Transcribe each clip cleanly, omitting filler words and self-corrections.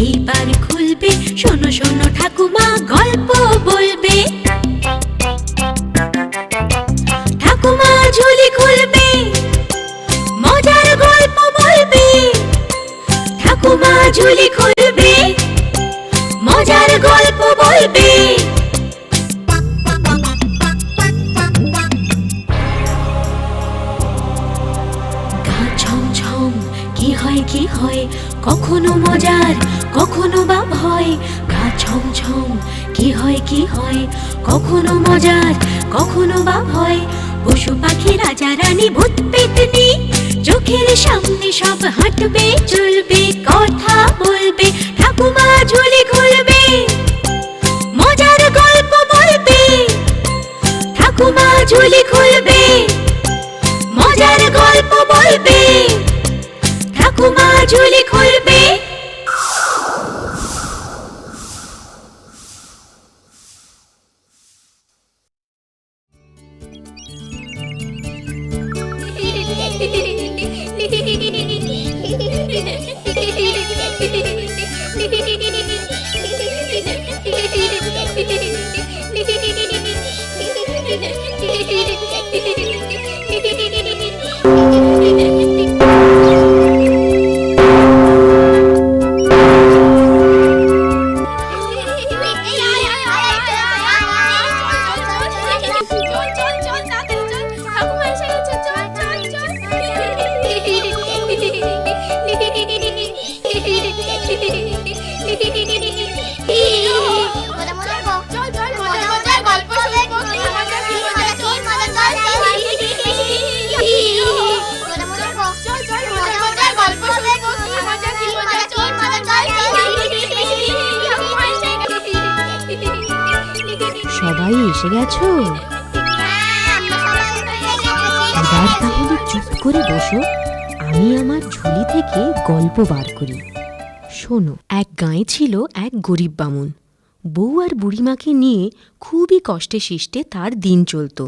এইবার খুলবে, শোনো শোনো ঠাকুমা গল্প বলবে। ঠাকুমা ঝুলি খুলবে, মজার গল্প বলবে। ঠাকুমা ঝুলি খুলবে, মজার গল্প বলবে। গা ছমছম, কি হয় কি হয়, কখনো মজার কখনো বা ভয়। গা ছমছম, কি হয় কি হয়, কখনো মজার কখনো বা ভয়। পশু পাখি রাজা রানী ভূত পেতনি, চোখের সামনে সব হাঁটবে চলবে, কথা বলবে। ঠাকুমা ঝুলি খুলবে, মজার গল্প বলবে। ঠাকুমা ঝুলি খুলবে, মজার গল্প বলবে। ঠাকুমা ঝুলি খুলবে। সবাই এসে গেছো? এবার তাহলে চুপ করে বসো, আমি আমার ঝুলি থেকে গল্প বার করি। শোনো, এক গাঁয়ে ছিল এক গরিব বামুন। বউ আর বুড়িমাকে নিয়ে খুবই কষ্টে শিষ্টে তার দিন চলত।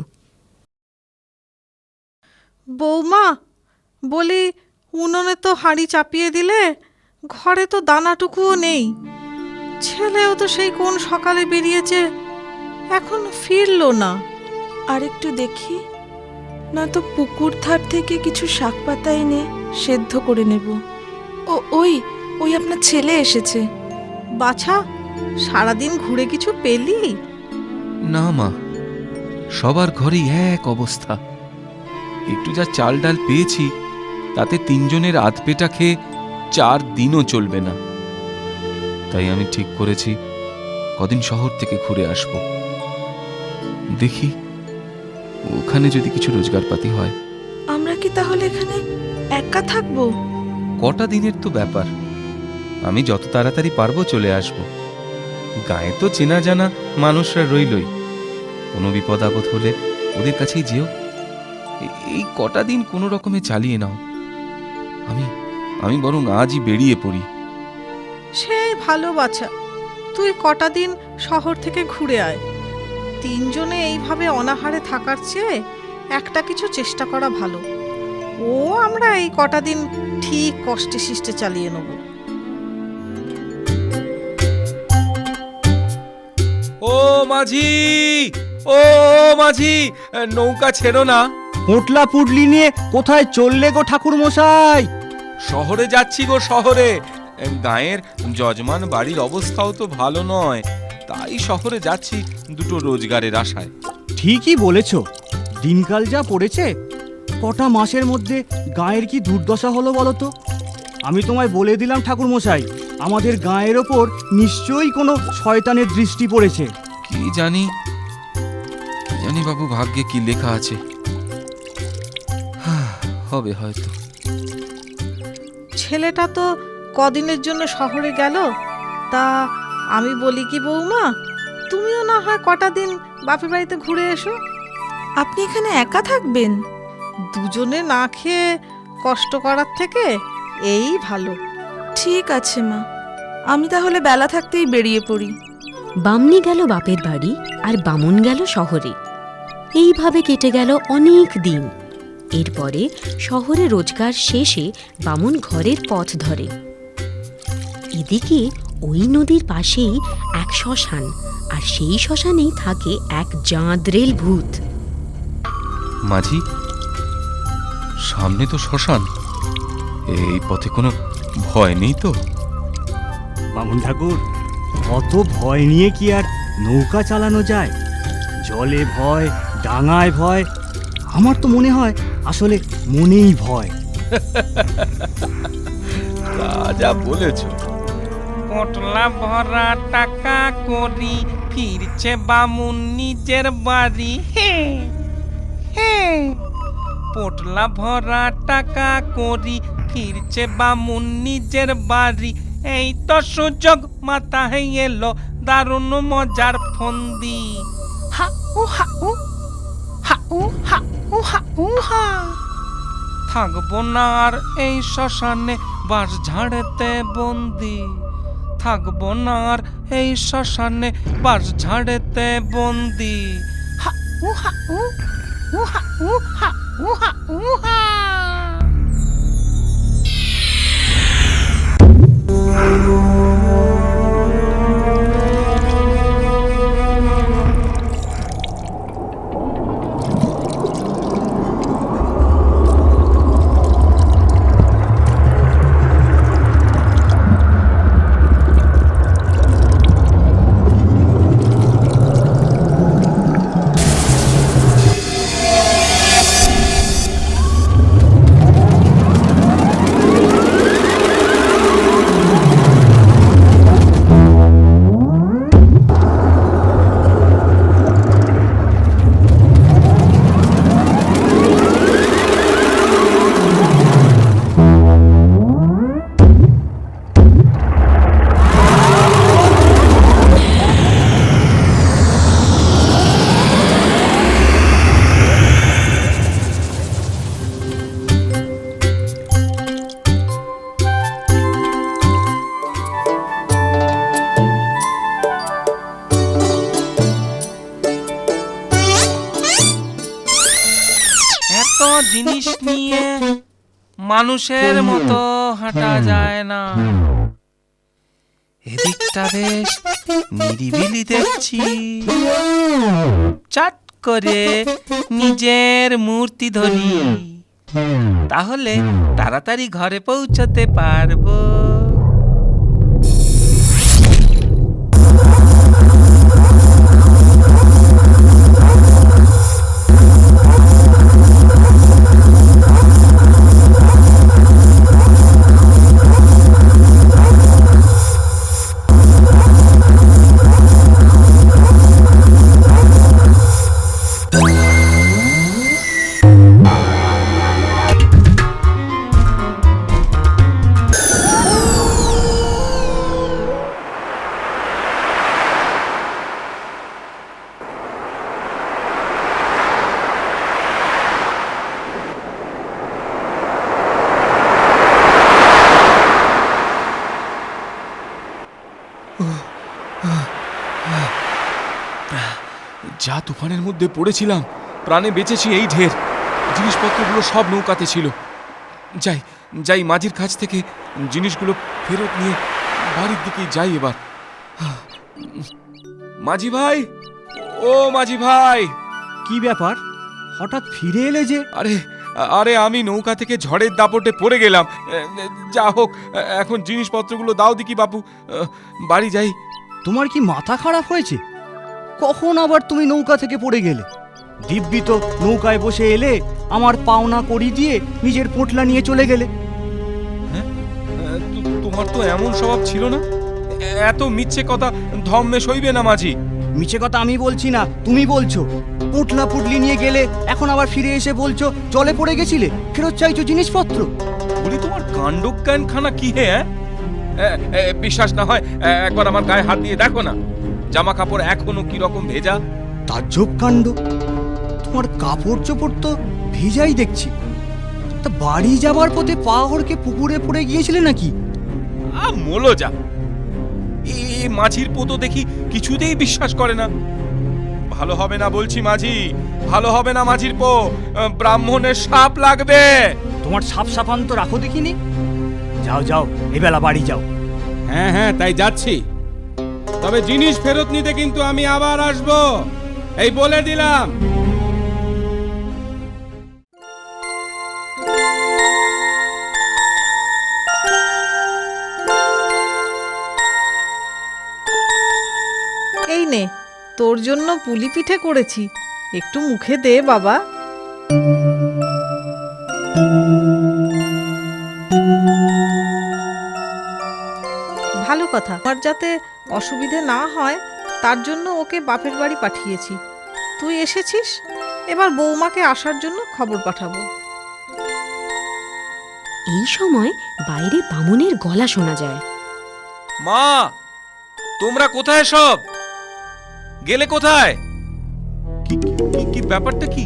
বৌমা, বলি উনুনে তো হাঁড়ি চাপিয়ে দিলে, ঘরে তো দানাটুকুও নেই। ছেলেও তো সেই কোন সকালে বেরিয়েছে, এখন ফিরলো না। আর একটু দেখি, না তো পুকুর ধার থেকে কিছু শাক পাতা এনে সেদ্ধ করে নেব। ওই ওই আপনার ছেলে এসেছে। বাছা, সারাদিন ঘুরে কিছু পেলি? না মা, সবার ঘরেই এক অবস্থা। একটু যা চাল ডাল পেয়েছি, তাতে তিনজনের আধপেটা খেয়ে 4 দিনও চলবে না। তাই আমি ঠিক করেছি কদিন শহর থেকে ঘুরে আসব। দেখি ওখানে যদি কিছু রোজগারপাতি হয়। আমরা কি তাহলে এখানে একা থাকবো? কটা দিনের তো ব্যাপার, আমি যত তাড়াতাড়ি পারবো চলে আসব। গায়ে তো চেনা জানা মানুষরা রইলই, কোনো বিপদ আপদ হলে ওদের কাছেই যেও। এই কটা দিন কোনো রকমে চালিয়ে নাও। আমি বরং আজই বেরিয়ে পড়ি। সেই ভালো বাছা, তুই কটা দিন শহর থেকে ঘুরে আয়। তিনজনে এইভাবে অনাহারে থাকার চেয়ে একটা কিছু চেষ্টা করা ভালো। ও আমরা এই কটা দিন ঠিক কষ্টে শিষ্টে চালিয়ে নেব। ও মাঝি, ও মাঝি, নৌকা ছেড়ো না। পোটলা পুটলি নিয়ে কোথায় চললে গো ঠাকুর মশাই? শহরে যাচ্ছি গো, শহরে। গায়ের যজমান বাড়ির অবস্থাও তো ভালো নয়, তাই শহরে যাচ্ছি দুটো রোজগারের আশায়। ঠিকই বলেছ, দিনকাল যা পড়েছে, কটা মাসের মধ্যে গায়ের কি দুর্দশা হলো বলো তো। আমি তোমায় বলে দিলাম ঠাকুর মশাই, আমাদের গায়ের ওপর নিশ্চয়ই কোনো শয়তানের দৃষ্টি পড়েছে। কি জানি বাবু, ভাগ্যে কি লেখা আছে। হবে হয়তো। ছেলেটা তো কদিনের জন্য শহরে গেল, তা আমি বলি কি বৌমা, তুমিও না হয় কটা দিন বাপের বাড়িতে ঘুরে এসো। আপনি এখানে একা থাকবেন? দুজনে না খেয়ে কষ্ট করার থেকে এই ভালো। ঠিক আছে মা, আমি তাহলে বেলা থাকতেই বেরিয়ে পড়ি। বামনি গেল বাপের বাড়ি, আর বামুন গেল শহরে। এইভাবে কেটে গেল অনেক দিন। এরপরে শহরে রোজগার শেষে বামুন ঘরের পথ ধরে। এদিকে ওই নদীর পাশেই এক শ্মশান, আর সেই শ্মশানেই থাকে এক জাঁদরেল ভূত। মাঝি, সামনে তো শ্মশান, এই পথে কোনো ভয় নেই তো? বামুন ঠাকুর, অত ভয় নিয়ে কি আর নৌকা চালানো যায়? জলে ভয়, ডাঙায় ভয়, আমার তো মনে হয় আসলে মনেই ভয়। তা যা বলেছ। পোটলা ভরা টাকা করি ফিরছে বামুন নিজের বাড়ি। হে হে, পোটলা ভরা টাকা করি ফিরছে বামুন নিজের বাড়ি। এই তো সুযোগ মাথায় এলো দারুণ মজার ফন্দি। হা উ হা উ হা উ হা উ হা উ হা। থাকবো না আর এই শ্মশানে বাস ঝাড়েতে বন্দি। থাকবো না আর এই শ্মশানে বাস ঝাড়েতে বন্দি। হা উ হা উ উ হা উ হা উ হা উ হা। জিনিস নিয়ে মানুষের মতো হাঁটা যায় না। এদিকটা বেশ নিরিবিলি দেখছি। চট করে নিজের মূর্তি ধরি, তাহলে তাড়াতাড়ি ঘরে পৌঁছতে পারবো। যা তুফানের মধ্যে পড়েছিলাম, প্রাণে বেঁচেছি এই ঢের। জিনিসপত্রগুলো সব নৌকাতে ছিল। যাই যাই মাঝির কাছ থেকে জিনিসগুলো ফেরত নিয়ে বাড়ির দিকে যাই এবার। মাঝি ভাই, ও মাঝি ভাই! কি ব্যাপার, হঠাৎ ফিরে এলে যে? আরে আরে আমি নৌকা থেকে ঝড়ের দাপটে পড়ে গেলাম। যা হোক, এখন জিনিসপত্রগুলো দাও দেখি বাপু, বাড়ি যাই। তোমার কি মাথা খারাপ হয়েছে? কখন আবার তুমি নৌকা থেকে পড়ে গেলে? দিব্যি তো নৌকায় বসে এলে, আমার পাওনা করি দিয়ে নিজের পোটলা নিয়ে চলে গেলে। তোমার তো এমন স্বভাব ছিল না। এত মিথ্যে কথা ধম্মে সইবে না মাঝি। মিছে কথা আমি বলছি না, তুমি বলছো। পোটলা পুটলি নিয়ে গেলে, এখন আবার ফিরে এসে বলছো জলে পড়ে গেছিলে, ফেরত চাইছো জিনিসপত্র। বলি তোমার কাণ্ডজ্ঞানখানা কি হে? বিশ্বাস না হয় একবার আমার গায়ে হাত দিয়ে দেখো না, জামা কাপড় এখনো কি রকম ভেজা। তাজ্জব কাণ্ড, তোমার কাপড় চোপড় তো ভেজাই দেখছি। তা বাড়ি যাবার পথে পা হড়কে পুকুরে পড়ে গিয়েছিলে নাকি? মোলো যা, এই মাঝির পোতো দেখি কিছুতেই বিশ্বাস করে না। ভালো হবে না বলছি মাঝি, ভালো হবে না মাঝির পো, ব্রাহ্মণের সাপ লাগবে। তোমার সাপ সাপান্ত রাখো দেখিনি। যাও যাও, এবেলা বাড়ি যাও। হ্যাঁ হ্যাঁ, তাই যাচ্ছি। তবে জিনিস ফেরত নিতে কিন্তু আমি আবার আসবো, এই বলে দিলাম। এই নে, তোর জন্য পুলি পিঠে করেছি, একটু মুখে দে বাবা। ভালো কথা, আমার যাতে অসুবিধে না হয় তার জন্য ওকে বাপের বাড়ি পাঠিয়েছি। তুই এসেছিস, এবার বৌমাকে আসার জন্য খবর পাঠাবো। এই সময় বাইরে বামুনের গলা শোনা যায়। মা, তোমরা কোথায় সব? গেলে কোথায়? কি কি- কি ব্যাপারটা কি?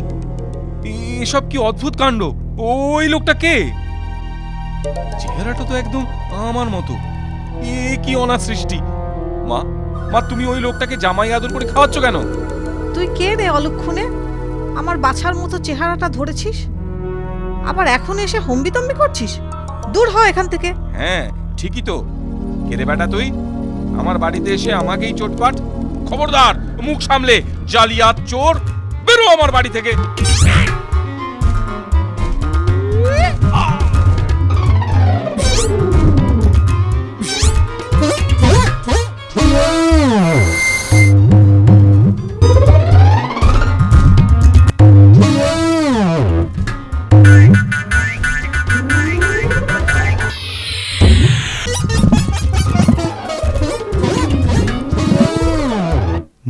এসব কি অদ্ভুত কাণ্ড? ওই লোকটা কে? চেহারাটা তো একদম আমার মতো। এ কি অনাথ সৃষ্টি! মা, মা, তুমি ওই লোকটাকে জামাই আদর করে খাওয়াচ্ছ কেন? তুই কে রে অলক্ষণে? আমার বাছার মতো চেহারাটা ধরেছিস, আবার এখন এসে হম্বিতম্বি করছিস? দূর হ এখান থেকে। হ্যাঁ, ঠিকই তো। কে রে বেটা তুই? আমার বাড়িতে এসে আমাকেই চোটপাট! খবরদার, মুখ সামলে, জালিয়াত চোর! বেরো আমার বাড়ি থেকে!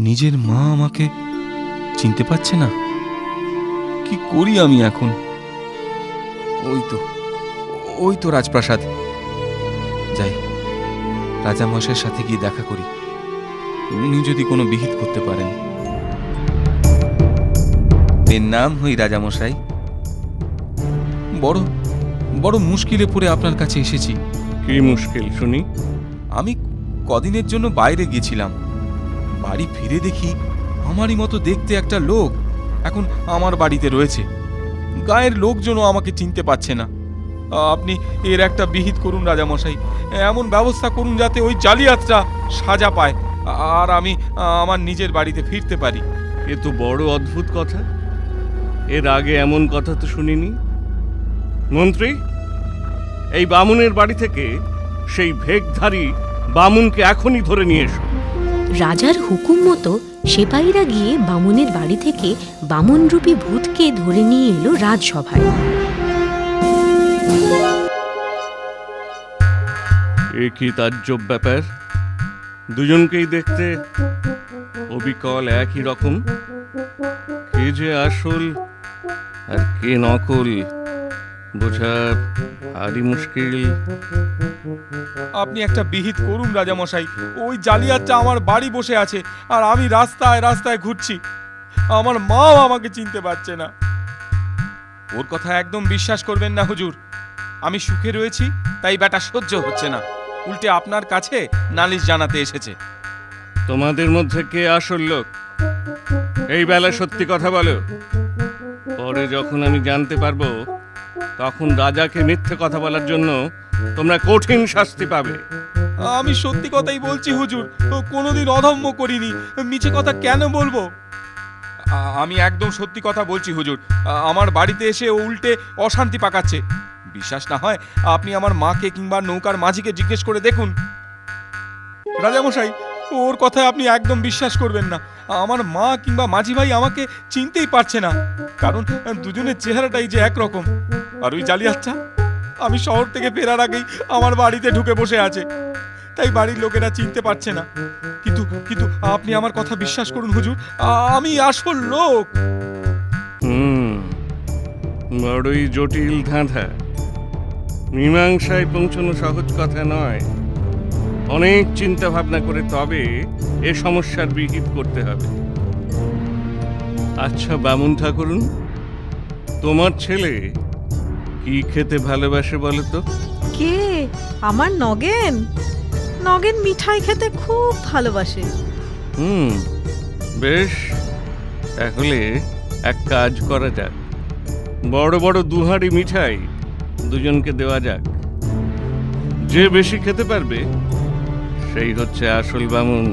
নিজের মা আমাকে চিনতে পারছে না। কি করি আমি এখন? ওই তো রাজপ্রাসাদ। যাই, রাজামশাইয়ের সাথে গিয়ে দেখা করি, উনি যদি কোনো বিহিত করতে পারেন। এর নাম হই রাজামশাই। বড় বড় মুশকিলে পড়ে আপনার কাছে এসেছি। কি মুশকিল শুনি? আমি কদিনের জন্য বাইরে গেছিলাম, বাড়ি ফিরে দেখি আমারই মতো দেখতে একটা লোক এখন আমার বাড়িতে রয়েছে। গায়ের লোকজনও আমাকে চিনতে পারছে না। আপনি এর একটা বিহিত করুন রাজামশাই, এমন ব্যবস্থা করুন যাতে ওই জালিয়াতটা সাজা পায় আর আমি আমার নিজের বাড়িতে ফিরতে পারি। এ তো বড় অদ্ভুত কথা, এর আগে এমন কথা তো শুনিনি। মন্ত্রী, এই বামুনের বাড়ি থেকে সেই ভেকধারী বামুনকে এখনই ধরে নিয়ে এসো। রাজার হুকুম মতো সেপাহীরা গিয়ে বামুনের বাড়ি থেকে বামুনরূপী ভূতকে ধরে নিয়ে এলো রাজসভায়। এ কি তাজ্জব ব্যাপার! দুজনকেই দেখতে অবিকল একই রকম। কে যে আসল আর কে নকল বোঝা ভারী মুশকিল। আপনি একটা বিহিত করুন রাজামশাই, ওই জালিয়াতটা আমার বাড়ি বসে আছে আর আমি রাস্তায় রাস্তায় ঘুরছি। আমার মাও আমাকে চিনতে পারছে না। ওর কথা একদম বিশ্বাস করবেন না হুজুর। আমি সুখে রয়েছি তাই বেটা সহ্য হচ্ছে না, উল্টে আপনার কাছে নালিশ জানাতে এসেছে। তোমাদের মধ্যে কে আসল লোক? এই বেলা সত্যি কথা বলো, পরে যখন আমি জানতে পারবো তখন রাজাকে মিথ্যে কথা বলার জন্য তোমরা কঠিন শাস্তি পাবে। আমি সত্যি কথাই বলছি হুজুর, কোনোদিন অধম্য করিনি, মিছে কথা কেন বলবো? আমি একদম সত্যি কথা বলছি হুজুর। আমার বাড়িতে এসে ও উল্টে অশান্তি পাকাচ্ছে। বিশ্বাস না হয় আপনি আমার মাকে কিংবা নৌকার মাঝিকে জিজ্ঞেস করে দেখুন। রাজামশাই, ওর কথায় আপনি একদম বিশ্বাস করবেন না। আমার মা কিংবা মাঝি ভাই আমাকে চিনতেই পারছে না, কারণ দুজনের চেহারাটাই যে একরকম। আর ওই জালিয়াতটা আমি শহর থেকে ফেরার আগেই আমার বাড়িতে ঢুকে বসে আছে, তাই বাড়ির লোকেরা চিনতে পারছে না। কিন্তু কিন্তু আপনি আমার কথা বিশ্বাস করুন হুজুর, আমি আসল লোক। বড়ই জটিল ধাঁধা, মীমাংসায় পৌঁছানো সহজ কথা নয়। অনেক চিন্তা ভাবনা করে তবে এ সমস্যার বিহিত করতে হবে। আচ্ছা বামুন ঠাকুরুন, তোমার ছেলে কি খেতে ভালোবাসে বলো তো? কে? আমার নগেন? নগেন মিঠাই খেতে খুব ভালোবাসে। বেশ, তাহলে এক কাজ করা যাক, বড় বড় দুহাড়ি মিঠাই দুজনকে দেওয়া যাক। যে বেশি খেতে পারবে সেই হচ্ছে আসল বামুন।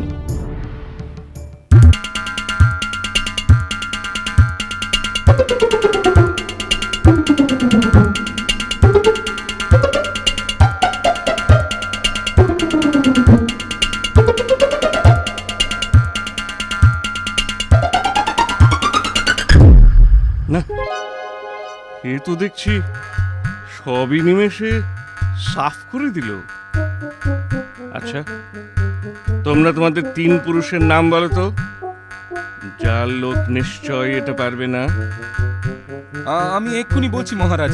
না, এ তো দেখছি সবই নিমেষে সাফ করে দিল। আচ্ছা, তোমরা তোমাদের 3 পুরুষের নাম বলো তো। যার লোক নিশ্চয় এটা পারবে না। আমি এক্ষুনি বলছি মহারাজ।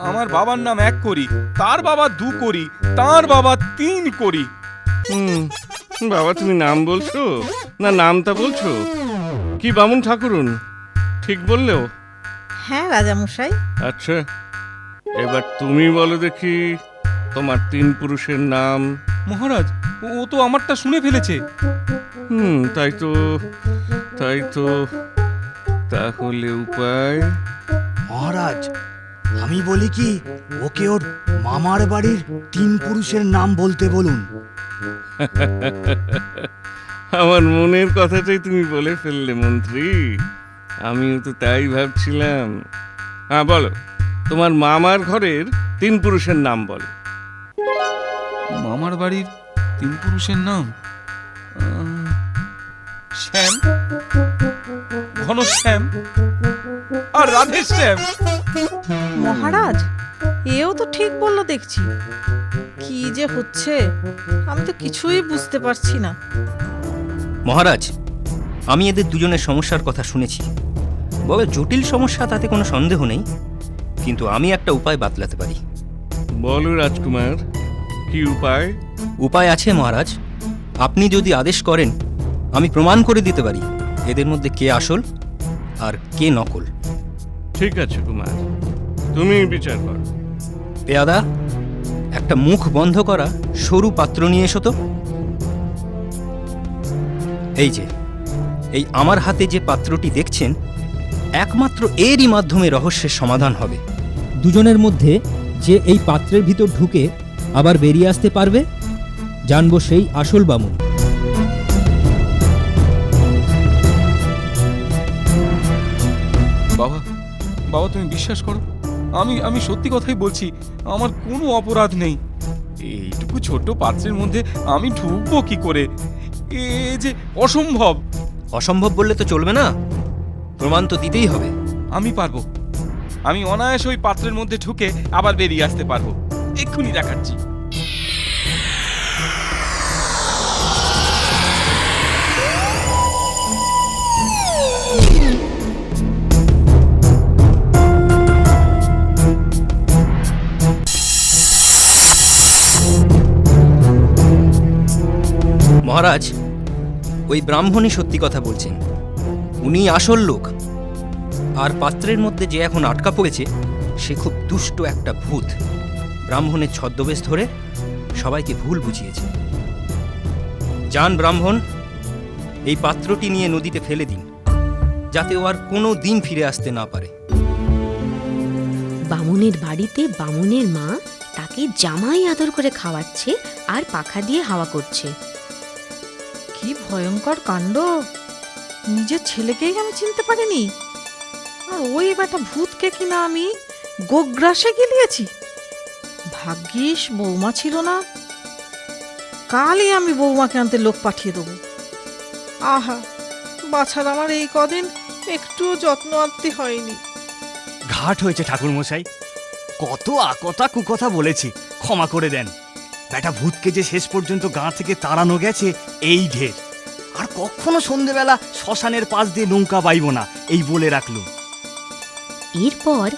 আমার বাবার নাম 1 করি, তার বাবা 2 করি, তার বাবা 3 করি। বাবা, তুমি নাম বলছো না নামটা বলছো? কি বামুন ঠাকুরুন, ঠিক বললেও? হ্যাঁ রাজামশাই। আচ্ছা, এবার তুমি বলো দেখি তোমার 3 পুরুষের নাম। মহারাজ, ও তো আমারটা শুনে ফেলেছে। তাই তো, তাই তো। তাহলে উপায়? মহারাজ, আমি বলি কি, ওকে ওর মামার বাড়ির 3 পুরুষের নাম বলতে বলুন। আমার মনের কথাটাই তুমি বলে ফেললে মন্ত্রী। আমিও তো তাই ভাবছিলাম। হ্যাঁ, বলো, তোমার মামার ঘরের 3 পুরুষের নাম বলো। মামার বাড়ির 3 পুরুষের নাম? শ্যাম, ঘনশ্যাম আর রাধেশ্যাম। মহারাজ, এও তো ঠিক বললো দেখছি। কি যে হচ্ছে আমি তো কিছুই বুঝতে পারছি না। মহারাজ, আমি এদের দুজনের সমস্যার কথা শুনেছি। বড় জটিল সমস্যা, তাতে কোনো সন্দেহ নেই, কিন্তু আমি একটা উপায় বাতলাতে পারি। বলো রাজকুমার, কি উপায়? উপায় আছে মহারাজ। আপনি যদি আদেশ করেন, আমি প্রমাণ করে দিতে পারি এদের মধ্যে কে আসল আর কে নকল। ঠিক আছে কুমার, তুমি বিচার করো। পেয়াদা, একটা মুখ বন্ধ করা সরু পাত্র নিয়ে এসো তো। এই যে, এই আমার হাতে যে পাত্রটি দেখছেন, একমাত্র এরই মাধ্যমে রহস্যের সমাধান হবে। দুজনের মধ্যে যে এই পাত্রের ভিতর ঢুকে আবার বেরিয়ে আসতে পারবে, জানবো সেই আসল বামুন। বাবা, বাবা, তুমি বিশ্বাস করো, আমি সত্যি কথাই বলছি। আমার কোনো অপরাধ নেই। এইটুকু ছোট পাত্রের মধ্যে আমি ঢুকবো কি করে? এ যে অসম্ভব। অসম্ভব বললে তো চলবে না, প্রমাণ তো দিতেই হবে। আমি পারবো। আমি অনায়াসে ওই পাত্রের মধ্যে ঢুকে আবার বেরিয়ে আসতে পারবো। এক্ষুনি দেখাচ্ছি। মহারাজ, ওই ব্রাহ্মণই সত্যি কথা বলছেন। উনি আসল লোক। আর পাত্রের মধ্যে যে এখন আটকা পড়েছে, সে খুব দুষ্ট একটা ভূত। ব্রাহ্মণের ছদ্মবেশ ধরে সবাইকে ভুল বুঝিয়েছে। যান ব্রাহ্মণ, এই পাত্রটি নিয়ে নদীতে ফেলে দিন, যাতে ও আর কোনো দিন ফিরে আসতে না পারে। বামুনের বাড়িতে বামুনের মা তাকে জামাই আদর করে খাওয়াচ্ছে আর পাখা দিয়ে হাওয়া করছে। কি ভয়ঙ্কর কাণ্ড! নিজের ছেলেকেই আমি চিনতে পারিনি, আর ওই বেটা ভূতকে কিনা আমি গোগ্রাসে গিলিয়েছি। ভাগ্যিস বৌমা ছিল না, কালই আমি বৌমাকে আনতে লোক পাঠিয়ে দেবো। আহা, বাছার আমার এই কদিন একটুও যত্ন আত্তি হয়নি। ঘাট হয়েছে ঠাকুরমশাই, কত আকথা কুকথা বলেছি, ক্ষমা করে দেন। বেটা ভূতকে যে শেষ পর্যন্ত গাঁ থেকে তাড়ানো গেছে, এই ঢের। আর কখনো সন্ধেবেলা শ্মশানের পাশ দিয়ে নৌকা বাইব না, এই বলে রাখলুম। এরপর